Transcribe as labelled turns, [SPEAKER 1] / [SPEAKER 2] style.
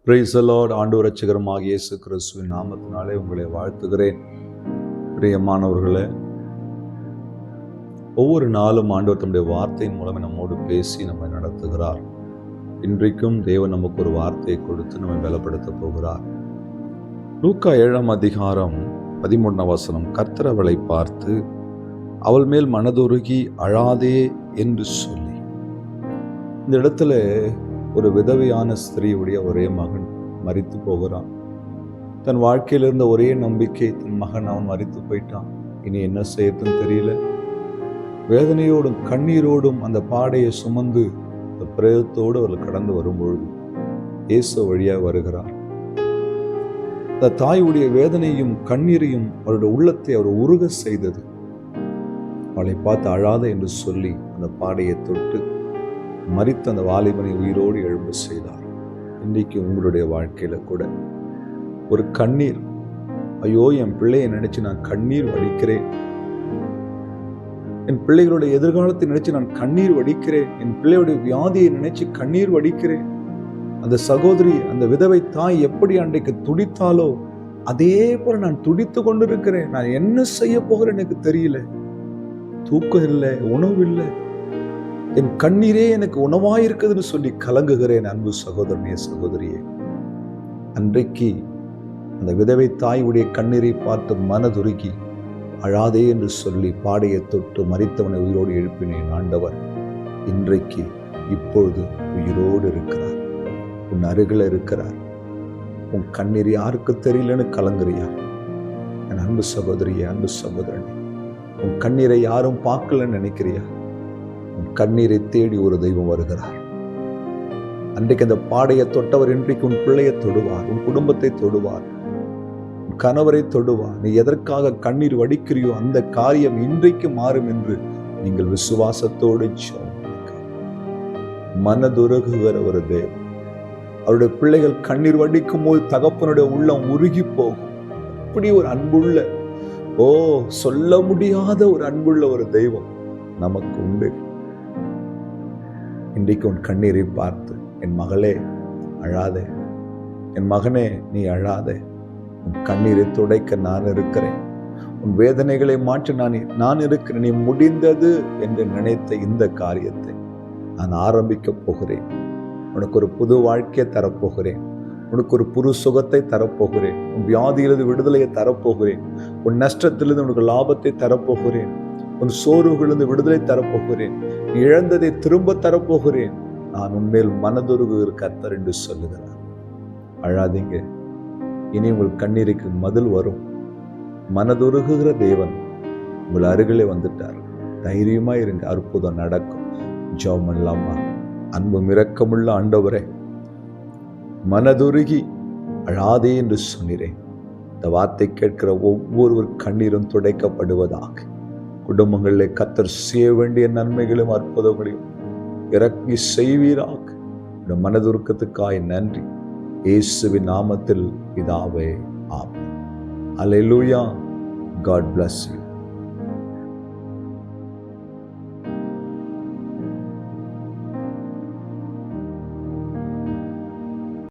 [SPEAKER 1] Praise the Lord. ஆண்டவர் இரட்சகருமாகிய இயேசு கிறிஸ்துவின் நாமத்தினாலே உங்களை வாழ்த்துகிறேன். பிரியமானவர்களே, ஒவ்வொரு நாளும் ஆண்டவர் தம்முடைய வார்த்தையின் மூலம் நம்மோடு பேசி நம்மை நடத்துகிறார். இன்றைக்கும் தேவன் நமக்கு ஒரு வார்த்தையை கொடுத்து நம்மை பலப்படுத்த போகிறார். லூக்கா 7:13 கர்த்தர் அவளை பார்த்து அவள் மேல் மனதுருகி அழாதே என்று சொல்லி. இந்த இடத்துல ஒரு விதவையான ஸ்திரீயுடைய ஒரே மகன் மரித்து போகிறான். தன் வாழ்க்கையில் இருந்த ஒரே நம்பிக்கை, தன் மகன் அவன் மரித்து போயிட்டான். இனி என்ன செய்யறதுன்னு தெரியல. வேதனையோடும் கண்ணீரோடும் அந்த பாடையை சுமந்து அந்த பிரேதத்தோடு அவர்கள் கடந்து வரும்பொழுது இயேசு வழியாக வருகிறார். அந்த தாயுடைய வேதனையும் கண்ணீரையும் அவருடைய உள்ளத்தை அவர் உருக செய்தது. அவளை பார்த்து அழாத என்று சொல்லி அந்த பாடையை தொட்டு மரித்த அந்த வாலிபனை உயிரோடு எழும்ப செய்தார். இன்றைக்கு உங்களுடைய வாழ்க்கையில கூட ஒரு கண்ணீர், ஐயோ என் பிள்ளையை நினைச்சு நான் கண்ணீர் வடிக்கிறேன், என் பிள்ளைகளுடைய எதிர்காலத்தை நினைச்சு நான் கண்ணீர் வடிக்கிறேன், என் பிள்ளையுடைய வியாதியை நினைச்சு கண்ணீர் வடிக்கிறேன். அந்த சகோதரி, அந்த விதவை தாய் எப்படி அன்றைக்கு துடித்தாலோ அதே போல நான் துடித்து கொண்டிருக்கிறேன். நான் என்ன செய்ய போகிறேன் எனக்கு தெரியல. தூக்கம் இல்லை, உணவு இல்லை, என் கண்ணீரே எனக்கு உணவாயிருக்குதுன்னு சொல்லி கலங்குகிறேன். அன்பு சகோதரனே, சகோதரியே, அன்றைக்கு அந்த விதவை தாயுடைய கண்ணீரை பார்த்து மனதுருகி அழாதே என்று சொல்லி பாடையை தொட்டு மரித்தவனை உயிரோடு எழுப்பினேன். ஆண்டவர் இன்றைக்கு இப்பொழுது உயிரோடு இருக்கிறார், உன் அருகில் இருக்கிறார். உன் கண்ணீர் யாருக்கு தெரியலன்னு கலங்குறியா? என் அன்பு சகோதரியே, அன்பு சகோதரனே, உன் கண்ணீரை யாரும் பார்க்கலன்னு நினைக்கிறியா? உன் கண்ணீரை தேடி ஒரு தெய்வம் வருகிறார். அன்றைக்கு அந்த பாடையை தொட்டவர் இன்றைக்கு உன் பிள்ளையை தொடுவார், உன் குடும்பத்தை தொடுவார், உன் கணவரை தொடுவார். நீ எதற்காக கண்ணீர் வடிக்கிறியோ அந்த காரியம் இன்றைக்கு மாறும் என்று நீங்கள் விசுவாசத்தோடு மனதுருகுகிற ஒரு தேவன். அவருடைய பிள்ளைகள் கண்ணீர் வடிக்கும் போது தகப்பனுடைய உள்ளம் உருகி போகும். அப்படி ஒரு அன்புள்ள, சொல்ல முடியாத ஒரு அன்புள்ள ஒரு தெய்வம் நமக்கு உண்டு. இன்றைக்கு உன் கண்ணீரை பார்த்து, என் மகளே அழாதே, என் மகனே நீ அழாதே, உன் கண்ணீரை துடைக்க நான் இருக்கிறேன், உன் வேதனைகளை மாற்ற நான் இருக்கிறேன். நீ முடிந்தது என்று நினைத்த இந்த காரியத்தை நான் ஆரம்பிக்க போகிறேன். உனக்கு ஒரு புது வாழ்க்கையை தரப்போகிறேன், உனக்கு ஒரு புது சுகத்தை தரப்போகிறேன், உன் வியாதியிலிருந்து விடுதலையை தரப்போகிறேன், உன் நஷ்டத்திலிருந்து உனக்கு லாபத்தை தரப்போகிறேன், உன் சோர்வுகளிலிருந்து விடுதலை தரப்போகிறேன், இழந்ததை திரும்ப தரப்போகிறேன். நான் உன்மேல் மனதுருகுகிற கர்த்தர் என்று சொல்லுகிறார். அழாதீங்க, இனி உங்கள் கண்ணீருக்கு பதில் வரும். மனதுருகுகிற தேவன் உங்கள் அருகிலே வந்துட்டார். தைரியமா இருங்க, அற்புதம் நடக்கும். ஜெபம் பண்ணலாமா? அன்பும் இரக்கமுள்ள ஆண்டவரே, மனதுருகி அழாதே என்று சொன்னீரேன். இந்த வார்த்தை கேட்கிற ஒவ்வொரு கண்ணீரும் துடைக்கப்படுவதாக. குடும்பங்களிலே கர்த்தர் செய்ய வேண்டிய நன்மைகளும் அற்புதங்களையும் இறக்கி செய்வீராக. இந்த மனதுருக்கத்துக்காய் நன்றி. இயேசுவின் நாமத்தில் பிதாவே, ஆமென். அல்லேலூயா. God bless you.